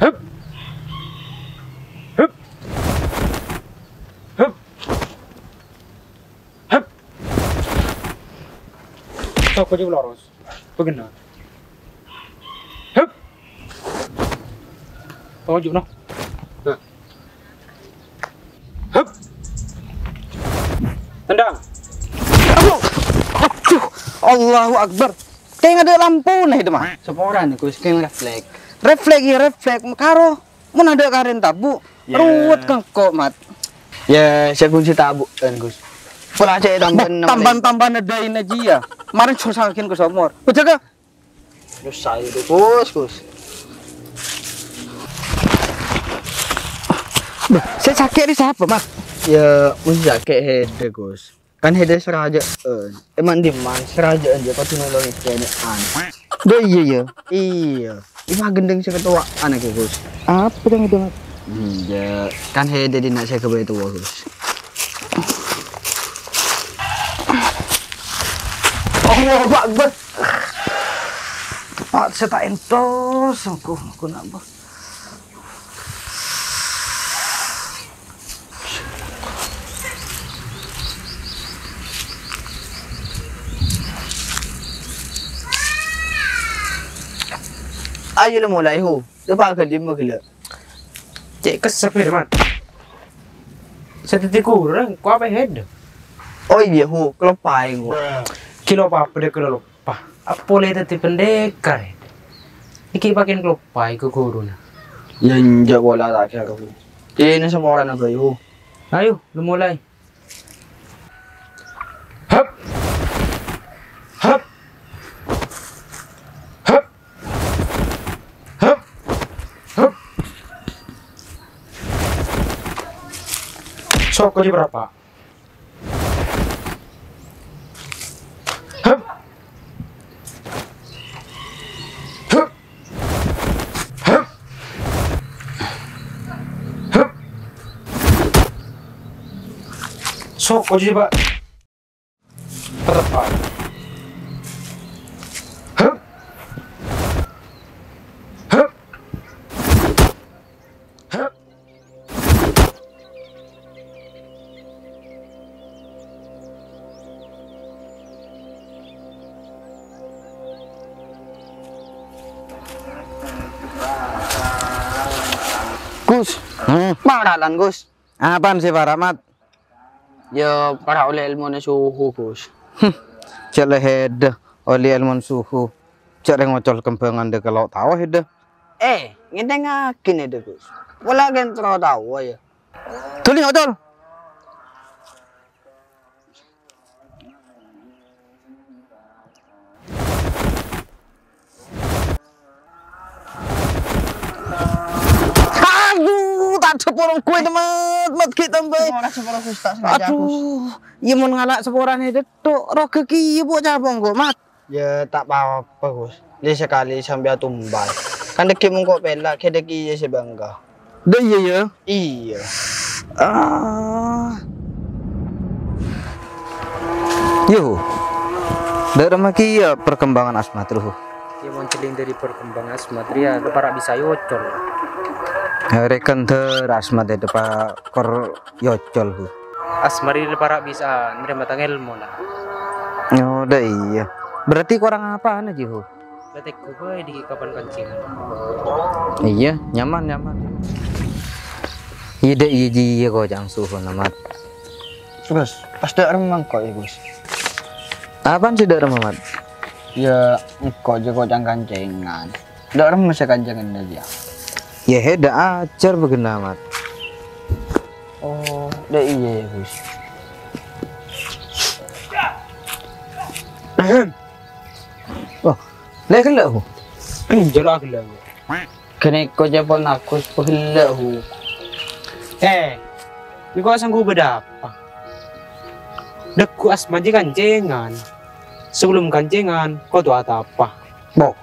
Hup. Hup. Hup. Hup. Sok aja lurus. Begini. Hup. Maju noh. Nah. Hup. Tendang. Aduh, Allahu Akbar. Kayak ada lampu nih itu mah. Seporan aku skin refleks. Refleks karo mun ada karen tabu. Ruwet kan kok mat. Ya, saya kunci tabu kan Gus. Pola cek Tambahan adain aja ya. Kemarin saking ke somor. Jaga. Terus saya itu Gus. Saya sakit di siapa mat? Ya, mesti sakit hede Gus. Kan hede seraja. Emang diman seraja aja kau nolongin keadaan. Duh iya. Iya. Ima gendeng si ketua anak ya Gus. Apa yang itu mat? Ya, kan hede di nak saya ke itu Gus. Allahu Akbar. Saya tak entos aku nambah. Ayo lah mulai hu. Lepas ke dia gila. Cek kesep ya man. Saya titik kurang. Kau apa head? Oh iya hu, kelopai hu. Kilo apa deh kilo lupa. Apa boleh tadi pendekar? Iki pakai kelopai ke guru na. Ya njak bola tak kira hu. Ini semua orang nak hu. Ayo, lu mulai. Hup. Hup. Hup. Hup. Hup. Sok aja berapa? Hup. Hup. Hup. Hup. Sok aja Pak. Berapa? Hup. Hup. Hup. Gus. Maralan Gus. Apaan sih Pak Rahmat? Ya para oleh ilmu na suhu Gus. Cek lehed oli ilmu suhu. Cek yang ngocol kembangan deh kalau tahu hede. Ngintay ngakin ito Gus. Wala kan tawa ya. Tuli ngocol. Aduh, tak seporong kue teman, mat kita mbak. Orang sepuluh Gus tak sengaja Gus. Aduh, iya mau ngalak seporan itu tuh roh keki ibu cabang kok mat. Ya tak apa-apa Gus. Dia sekali sampai tumbal. Kan deki mungkok pelak, ke deki ya si bangga. Dah iya ya. Iya. Yo. Dari maki ya perkembangan asmat ruh. Dia monceling dari perkembangan asmat dia para bisa yocol. Rekan ter asmat itu pak kor yocol hu. Asmari para bisa nerima tangel mo na. Oh, dah iya. Berarti kurang apaan aja hu? Letek gue di kapan kancingan. Iya, nyaman. Iya deh iya kok jangan suhu namat. Gus, pas dak remang kok ya Gus. Apaan sih dak Muhammad? Ya kok jago jangan kancengan. Dak rem masa kancengan aja. Ya heda ajar begena mat. Oh, dak iya ya Gus. Oh, lek lek hu. Jelo aku lah. Kene kok japon aku pahila hu. Ini kok sanggup berapa? Deku asmat kancengan. Sebelum kancengan, kau tuh apa? Bo,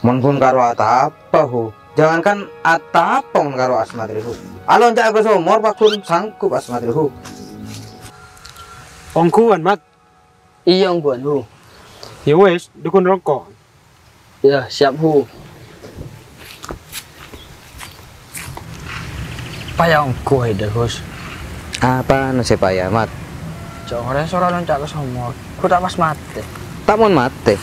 mon pun karo apa hu. Jangankan atapong karo asmat hu. Alon cak aku somor pakun sangkup asmat hu. Ongkuan mat. Iya ngguan hu. Ya wes, dukun rokok. Ya siap hu. payangku hede Gus. Apa nasi payah mat? Jore sora loncak ke somor. Ku tak pas mati. Tak mau mati.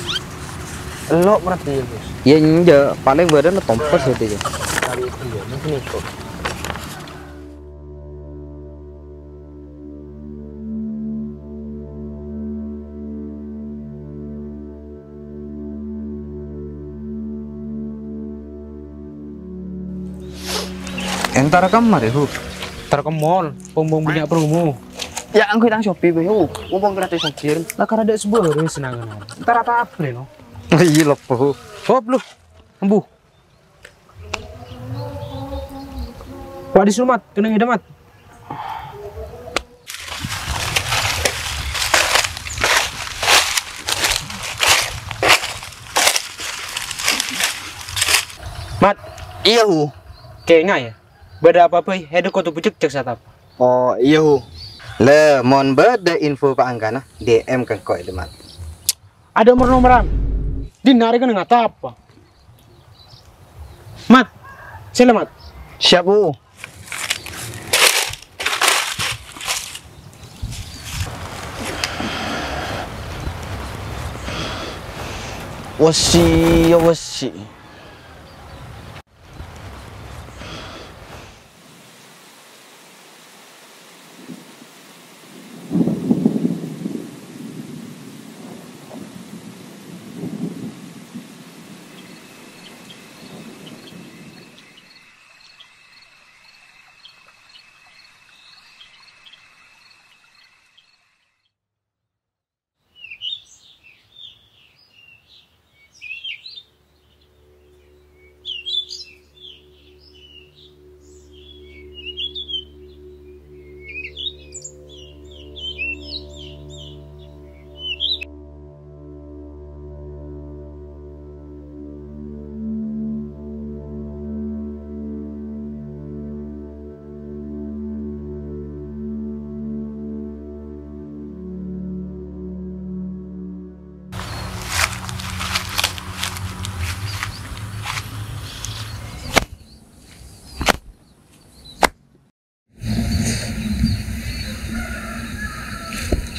Elok berarti ya Gus. Ya enggak, paling badan tompes gitu ya. Kali itu ya mungkin ikut. Entar kamar ya, Hu. Ntar ke mall, pombong punya promo. Ya angku tang Shopee be yo. Mumpung gratis ongkir. Lah karena ada sebuah senangan. Ntar apa no? Iya lepo. Hop lu, embuh. Wah di sumat, kena ngida mat. Mat, Iya Hu. kayaknya ya. Beda apa-apa, ada kau tuh pucuk cek satap. Oh iya Hu. Le, mon beda info Pak Angkana, DM kan kok itu mat. Ada nomor-nomoran. Dinari kan nggak tahu apa. Mat, selamat. Siap Hu. Wasi ya wasi.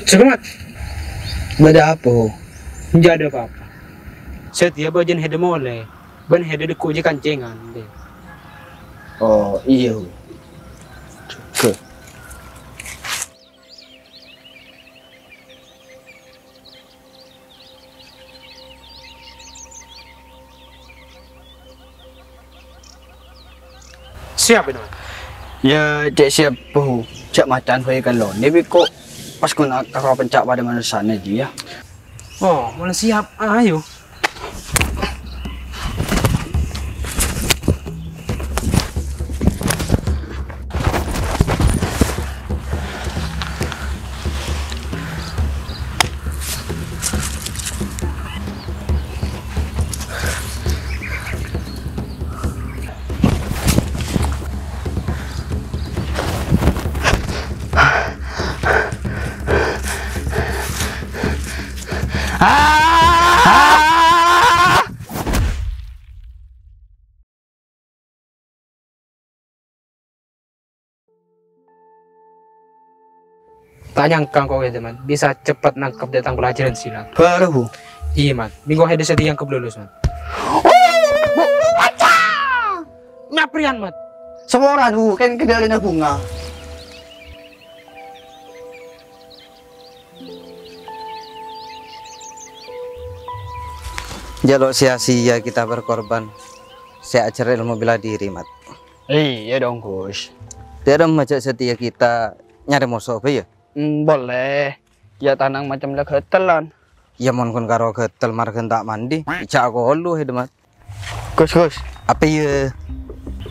Selamat. Beda apa Hu? Tidak ada apa-apa. Setiap bagian hede mole, ban hede deku je kancengan deh. Oh iya Hu. Juga. Siap ini. Ya cek siap Hu. Cek macan hoy kan lo. Tapi kok pas kena karo pencak pada manusia dia. Oh, mana siap? Ayo. Tanya kang kau ya teman, bisa cepat nangkap datang pelajaran silat. Baru Hu. Iya man, minggu hede sedih yang kelulus man. Nyaprian mat. Semua Hu kan kedalina bunga. Jaluk sia-sia kita berkorban. Saya ajar ilmu bela diri mat. Iya dong Gus. Dia ada macam setia kita nyari musuh apa ya? Boleh. Ya tanang macam lek hetelan. Ya mon kon karo getel margen tak mandi. Icak aku holu hede mat. Gus. Apa ya?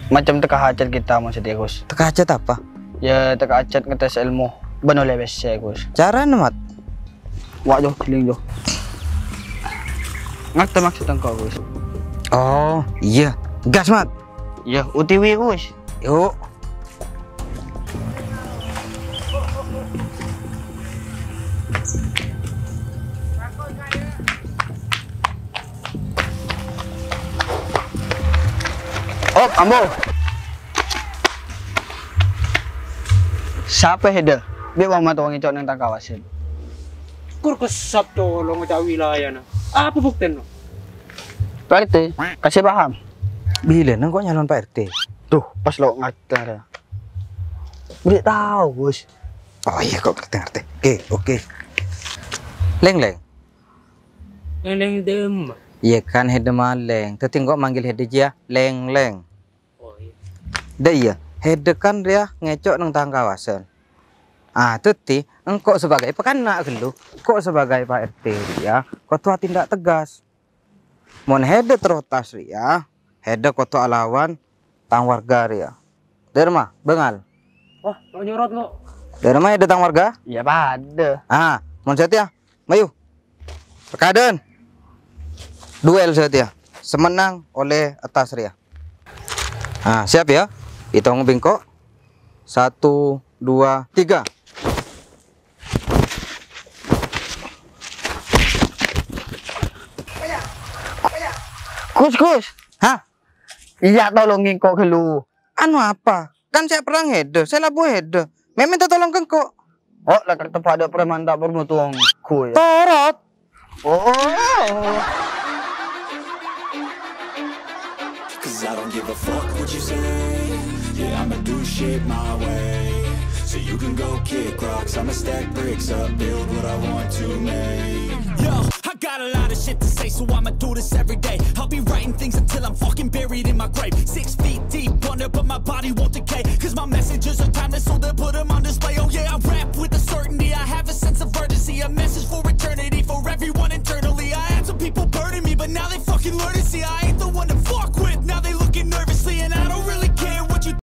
Macam teka hajat kita maksudnya Gus. Teka hajat apa? Ya teka hajat ngetes ilmu. Benar lebih saya Gus. Cara mat. Wak jo keling jo. Ngata maksud engkau Gus. Oh iya, gas mat. Ya UTW Gus. Yuk. Oh, ambo. Siapa hede? Biar wang mata wang icok nang kawasan. Kur kesap tolong ngecak wilayah na. Apa bukti no? Pak RT, kasih paham. Bila nang kok nyalon Pak RT? Tuh, pas lo ngajar. Beri tahu, Gus. Oh iya kok ngerti. Oke. Leng. Yang dem. Iya kan hede maleng. Tapi kok manggil hede dia leng. Oh iya. Dah iya, hede kan dia ngecok nang tang kawasan. Ah, tuti engkau sebagai pekanak gelu, kok sebagai Pak RT dia, kau tua tindak tegas. Mon hede terotas dia, hede kau tua lawan tang warga dia. Derma, bengal. Wah, lo nyorot lo. Derma hede tang warga? Iya, pada. Ah, mon setia, mayu. Pekaden. Duel setia. Semenang oleh atas dia. Ah, siap ya? Hitung bengkok. 1, 2, 3. Gus. Hah? Iya tolongin kok gelu. Anu apa? Kan saya perang hede, saya labu hede. Memang tolong kengko. Oh, lah tempat ada preman tak bermutuang ku ya. Torot. Oh. Cause I don't give a fuck what you say. Yeah, I'ma do shit my way. So you can go kick rocks, I'ma stack bricks up, build what I want to make. Yo, I got a lot of shit to say, so I'ma do this every day. I'll be writing things until I'm fucking buried in my grave. 6 feet deep under, but my body won't decay. Cause my messages are timeless, so they'll put them on display. Oh yeah, I rap with a certainty, I have a sense of urgency. A message for eternity, for everyone internally. I had some people burning me, but now they fucking learn to see I